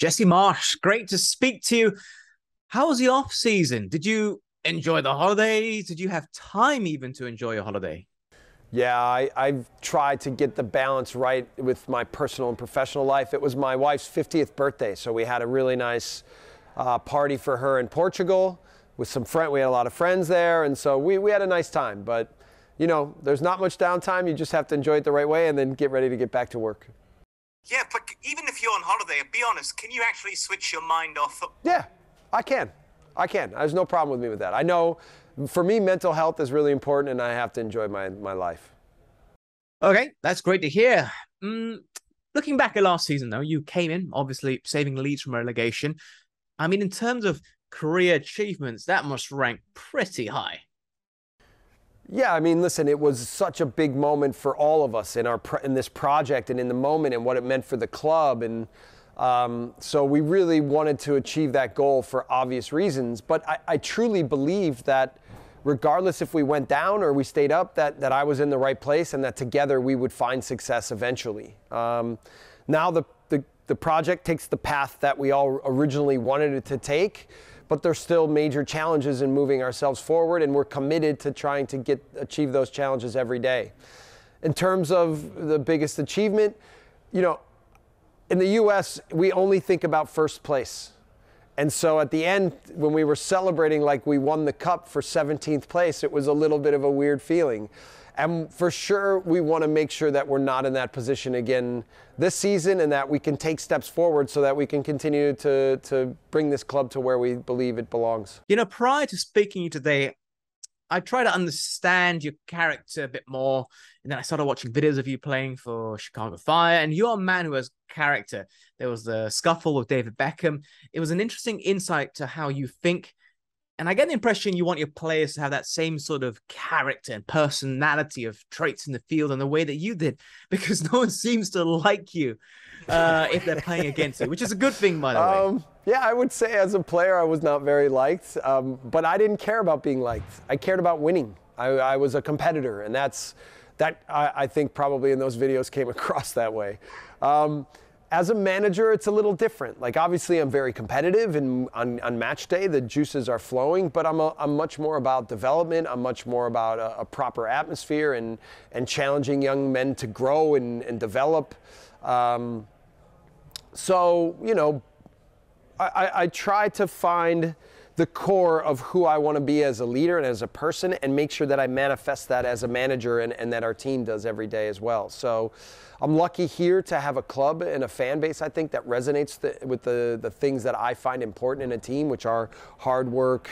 Jesse Marsch, great to speak to you. How was the off season? Did you enjoy the holidays? Did you have time even to enjoy your holiday? Yeah, I've tried to get the balance right with my personal and professional life. It was my wife's 50th birthday, so we had a really nice party for her in Portugal with some friends. We had a lot of friends there, and so we had a nice time. But, you know, there's not much downtime. You just have to enjoy it the right way and then get ready to get back to work. Yeah, but even if you're on holiday, be honest, can you actually switch your mind off? Yeah, I can. There's no problem with me with that. I know for me, mental health is really important, and I have to enjoy my life. Okay, that's great to hear. Looking back at last season, though, you came in, obviously saving Leeds from relegation. I mean, in terms of career achievements, that must rank pretty high. Yeah, I mean, listen, it was such a big moment for all of us in this project and in the moment and what it meant for the club. And so we really wanted to achieve that goal for obvious reasons. But I truly believe that regardless if we went down or we stayed up, that I was in the right place and that together we would find success eventually. Now the project takes the path that we all originally wanted it to take, but there's still major challenges in moving ourselves forward, and we're committed to trying to achieve those challenges every day. In terms of the biggest achievement, you know, in the U.S., we only think about first place. And so at the end, when we were celebrating like we won the cup for 17th place, it was a little bit of a weird feeling. And for sure, we want to make sure that we're not in that position again this season and that we can take steps forward so that we can continue to bring this club to where we believe it belongs. You know, prior to speaking to you today, I tried to understand your character a bit more. And then I started watching videos of you playing for Chicago Fire. And you're a man who has character. There was the scuffle with David Beckham. It was an interesting insight to how you think. And I get the impression you want your players to have that same sort of character and personality of traits in the field and the way that you did, because no one seems to like you if they're playing against you, which is a good thing, by the way. Yeah, I would say as a player, I was not very liked, but I didn't care about being liked. I cared about winning. I was a competitor, and I think probably in those videos came across that way. As a manager, it's a little different. Like, obviously, I'm very competitive, and on match day, the juices are flowing, but I'm much more about development. I'm much more about a proper atmosphere and challenging young men to grow and develop. So, you know, I try to find the core of who I want to be as a leader and as a person and make sure that I manifest that as a manager and that our team does every day as well. So I'm lucky here to have a club and a fan base, I think, that resonates with the things that I find important in a team, which are hard work,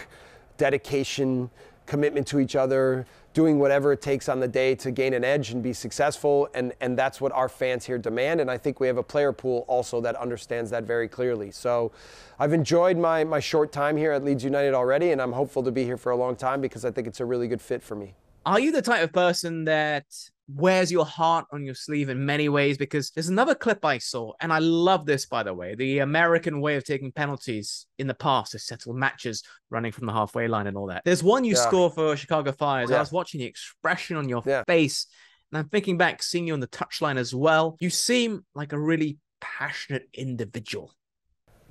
dedication, commitment to each other, doing whatever it takes on the day to gain an edge and be successful. And that's what our fans here demand. And I think we have a player pool also that understands that very clearly. So I've enjoyed my short time here at Leeds United already, and I'm hopeful to be here for a long time because I think it's a really good fit for me. Are you the type of person that wears your heart on your sleeve in many ways? Because there's another clip I saw, and I love this, by the way, the American way of taking penalties in the past to settle matches, running from the halfway line and all that. There's one you score for Chicago Fire. I was watching the expression on your face, and I'm thinking back, seeing you on the touchline as well. You seem like a really passionate individual.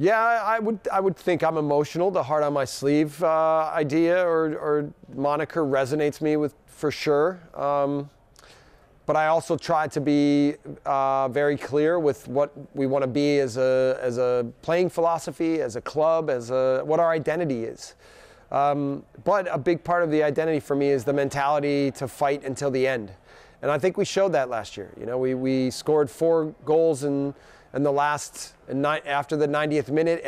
Yeah, I would think I'm emotional. The heart on my sleeve idea or moniker resonates me with for sure. But I also try to be very clear with what we want to be as a playing philosophy, as a club, what our identity is. But a big part of the identity for me is the mentality to fight until the end. And I think we showed that last year. You know, we scored 4 goals in the after the 90th minute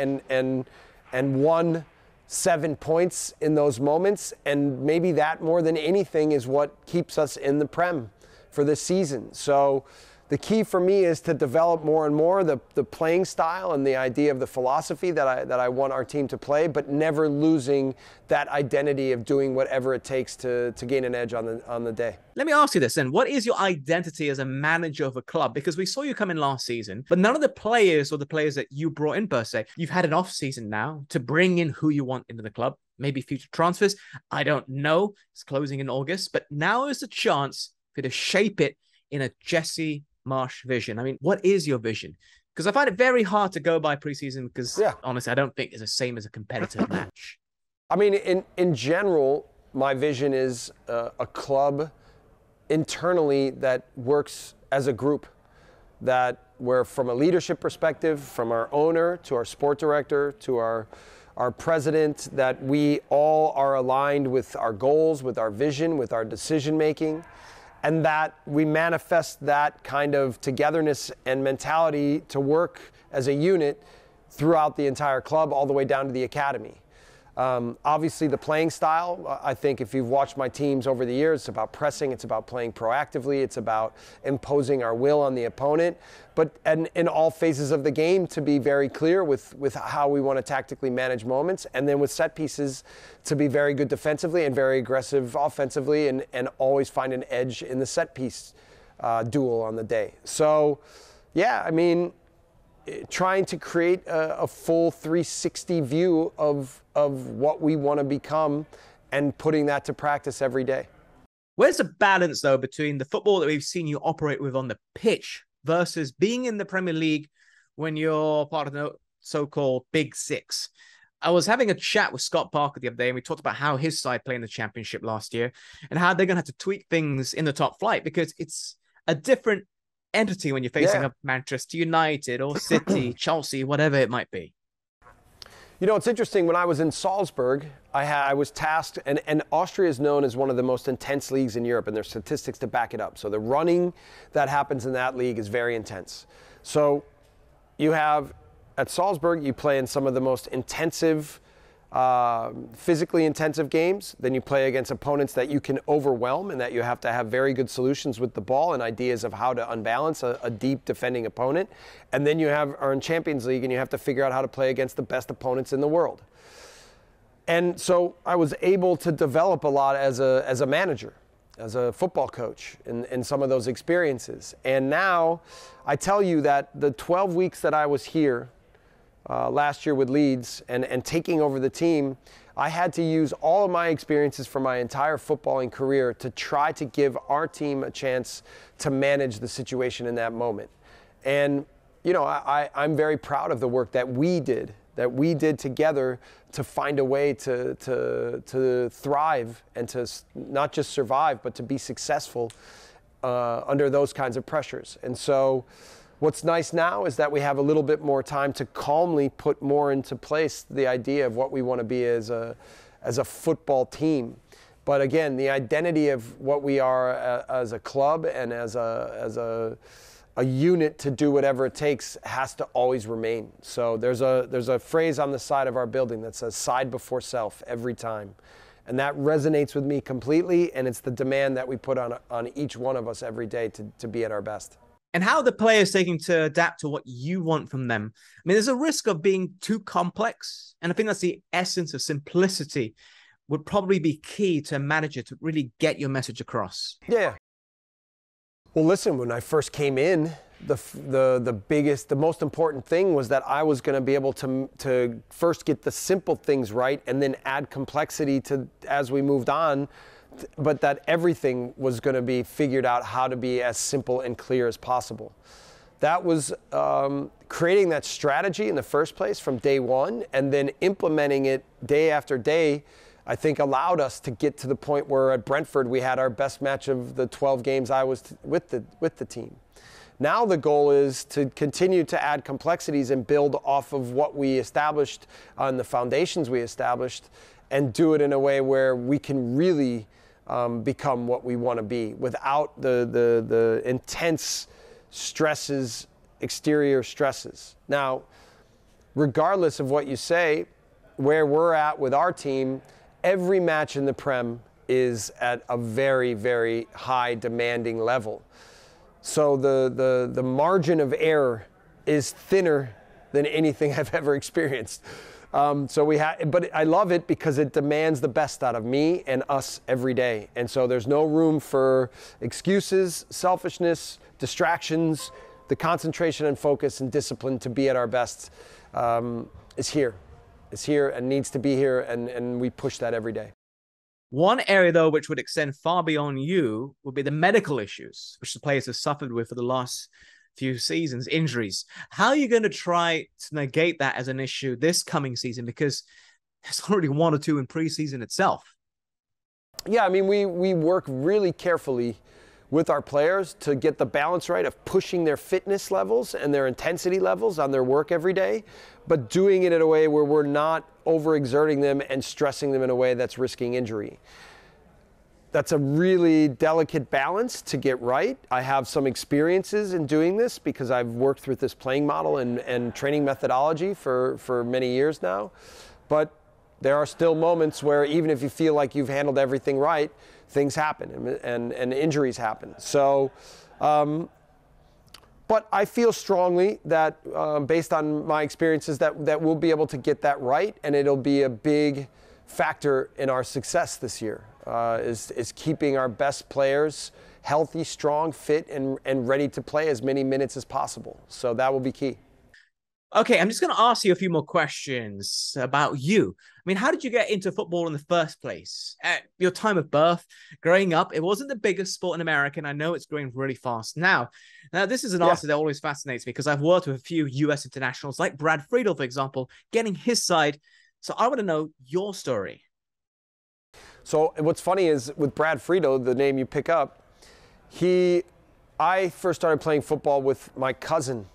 and won 7 points in those moments. And maybe that more than anything is what keeps us in the Prem for this season. So the key for me is to develop more and more the playing style and the idea of the philosophy that I want our team to play, but never losing that identity of doing whatever it takes to gain an edge on the day. Let me ask you this then. What is your identity as a manager of a club? Because we saw you come in last season, but none of the players or the players that you brought in per se, you've had an off season now to bring in who you want into the club, maybe future transfers. I don't know. It's closing in August, but now is the chance for you to shape it in a Jesse Marsch vision. I mean, what is your vision? Because I find it very hard to go by preseason because, Yeah. honestly, I don't think it's the same as a competitive match. I mean, in general, my vision is a club internally that works as a group, that where from a leadership perspective, from our owner to our sport director to our president, that we all are aligned with our goals, with our vision, with our decision making, and that we manifest that kind of togetherness and mentality to work as a unit throughout the entire club, all the way down to the academy. Obviously, the playing style, I think if you've watched my teams over the years, it's about pressing, it's about playing proactively, it's about imposing our will on the opponent, but in all phases of the game to be very clear with how we want to tactically manage moments, and then with set pieces to be very good defensively and very aggressive offensively, and always find an edge in the set piece duel on the day. So, yeah, I mean, trying to create a full 360 view of what we want to become and putting that to practice every day. Where's the balance, though, between the football that we've seen you operate with on the pitch versus being in the Premier League when you're part of the so-called Big Six? I was having a chat with Scott Parker the other day, and we talked about how his side played in the Championship last year and how they're going to have to tweak things in the top flight because it's a different entity when you're facing up Manchester United or City, Chelsea, whatever it might be. You know, it's interesting. When I was in Salzburg, I was tasked, and Austria is known as one of the most intense leagues in Europe, and there's statistics to back it up. So the running that happens in that league is very intense. So you have, at Salzburg, you play in some of the most intensive, physically intensive games. Then you play against opponents that you can overwhelm and that you have to have very good solutions with the ball and ideas of how to unbalance a deep defending opponent. And then you are in Champions League and you have to figure out how to play against the best opponents in the world. And so I was able to develop a lot as a manager, as a football coach in some of those experiences. And now I tell you that the 12 weeks that I was here last year with Leeds and taking over the team, I had to use all of my experiences from my entire footballing career to try to give our team a chance to manage the situation in that moment. And, you know, I'm very proud of the work that we did together to find a way to thrive and to not just survive, but to be successful under those kinds of pressures. And so what's nice now is that we have a little bit more time to calmly put more into place the idea of what we want to be as a football team. But again, the identity of what we are as a club and as a unit to do whatever it takes has to always remain. So there's a phrase on the side of our building that says "side before self" every time. And that resonates with me completely, and it's the demand that we put on each one of us every day to be at our best. And how are the players taking to adapt to what you want from them? I mean, there's a risk of being too complex. And I think that's the essence of simplicity would probably be key to a manager to really get your message across. Yeah. Well, listen, when I first came in, the most important thing was that I was going to be able to first get the simple things right and then add complexity to as we moved on, but that everything was going to be figured out how to be as simple and clear as possible. That was creating that strategy in the first place from day one, and then implementing it day after day, I think allowed us to get to the point where at Brentford we had our best match of the 12 games I was with the team. Now the goal is to continue to add complexities and build off of what we established on the foundations we established, and do it in a way where we can really become what we want to be without the intense stresses, exterior stresses. Now, regardless of what you say, where we're at with our team, every match in the Prem is at a very, very high demanding level. So the margin of error is thinner than anything I've ever experienced. But I love it because it demands the best out of me and us every day. And so there's no room for excuses, selfishness, distractions. The concentration and focus and discipline to be at our best is here. It's here and needs to be here, and we push that every day. One area, though, which would extend far beyond you would be the medical issues, which the players have suffered with for the last few seasons, injuries. How are you going to try to negate that as an issue this coming season? Because there's already 1 or 2 in preseason itself. Yeah, I mean, we work really carefully with our players to get the balance right of pushing their fitness levels and their intensity levels on their work every day, but doing it in a way where we're not overexerting them and stressing them in a way that's risking injury. That's a really delicate balance to get right. I have some experiences in doing this because I've worked with this playing model and training methodology for many years now. But there are still moments where even if you feel like you've handled everything right, things happen and injuries happen. So, but I feel strongly that based on my experiences that we'll be able to get that right, and it'll be a big factor in our success this year, is keeping our best players healthy, strong, fit, and ready to play as many minutes as possible. So that will be key. Okay, I'm just going to ask you a few more questions about you. I mean, how did you get into football in the first place? At your time of birth, growing up, it wasn't the biggest sport in America, and I know it's growing really fast now. Now, this is an answer that always fascinates me because I've worked with a few U.S. internationals, like Brad Friedel, for example, getting his side. So I want to know your story. So what's funny is with Brad Friedel, the name you pick up, I first started playing football with my cousin.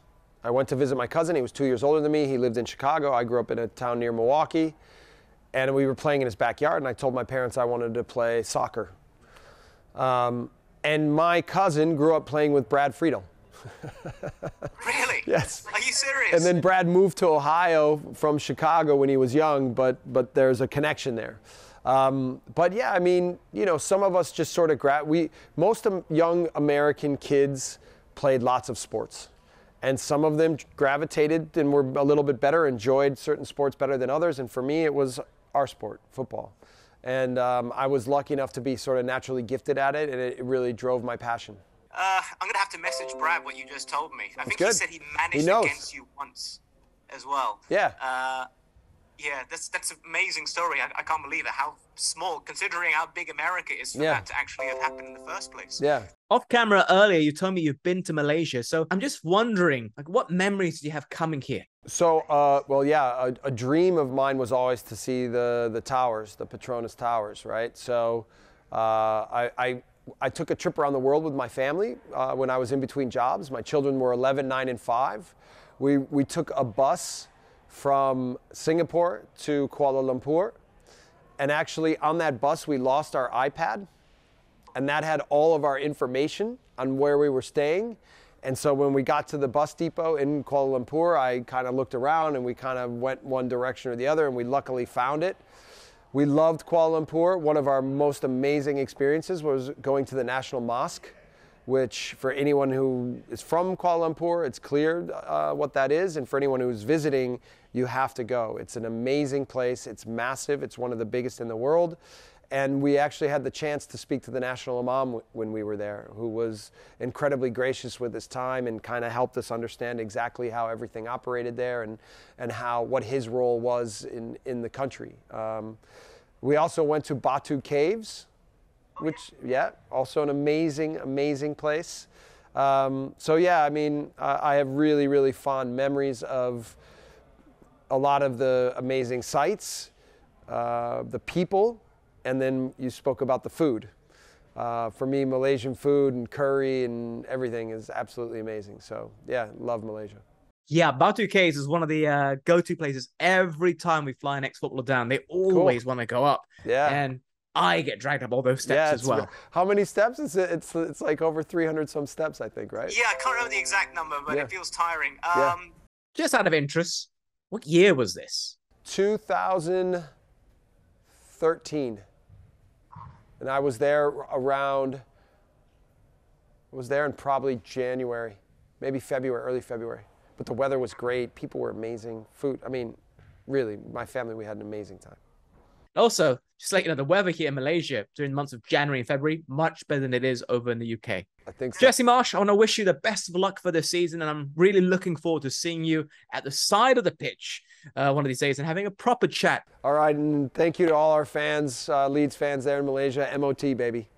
I went to visit my cousin. He was 2 years older than me. He lived in Chicago. I grew up in a town near Milwaukee. And we were playing in his backyard, and I told my parents I wanted to play soccer. And my cousin grew up playing with Brad Friedel. Really? Yes. Are you serious? And then Brad moved to Ohio from Chicago when he was young, but there's a connection there. But yeah, I mean, you know, some of us just sort of most young American kids played lots of sports. And some of them gravitated and were a little bit better, enjoyed certain sports better than others. And for me, it was our sport, football. And I was lucky enough to be sort of naturally gifted at it, and it really drove my passion. I'm going to have to message Brad what you just told me. I think good. He said he managed against you once as well. Yeah. Yeah, that's an amazing story. I can't believe it. How small, considering how big America is, for that to actually have happened in the first place. Yeah. Off camera earlier, you told me you've been to Malaysia. So I'm just wondering, like, what memories do you have coming here? So, well, yeah, a dream of mine was always to see the towers, the Petronas Towers, right? So I took a trip around the world with my family when I was in between jobs. My children were 11, 9, and 5. We took a bus from Singapore to Kuala Lumpur. And actually on that bus, we lost our iPad. And that had all of our information on where we were staying. And so when we got to the bus depot in Kuala Lumpur, I kind of looked around and we kind of went one direction or the other, and we luckily found it. We loved Kuala Lumpur. One of our most amazing experiences was going to the National Mosque, which for anyone who is from Kuala Lumpur, it's clear what that is. And for anyone who's visiting, you have to go. It's an amazing place. It's massive. It's one of the biggest in the world. And we actually had the chance to speak to the National Imam when we were there, who was incredibly gracious with his time and kind of helped us understand exactly how everything operated there and what his role was in the country. We also went to Batu Caves, which, also an amazing, amazing place. So yeah, I mean, I have really, really fond memories of a lot of the amazing sights, the people, and then you spoke about the food. For me, Malaysian food and curry and everything is absolutely amazing. So yeah, love Malaysia. Yeah, Batu Caves is one of the go-to places every time we fly an ex-footballer down. They always want to go up. Yeah. And I get dragged up all those steps as well. How many steps? It's like over 300 some steps, I think, right? Yeah, I can't remember the exact number, but it feels tiring. Just out of interest, what year was this? 2013. And I was there in probably January, maybe February, early February. But the weather was great. People were amazing. Food, I mean, really, my family, we had an amazing time. Also, just like, the weather here in Malaysia during the months of January and February, much better than it is over in the UK. I think so. Jesse Marsch, I want to wish you the best of luck for this season, and I'm really looking forward to seeing you at the side of the pitch one of these days and having a proper chat. All right, and thank you to all our fans, Leeds fans there in Malaysia. MOT, baby.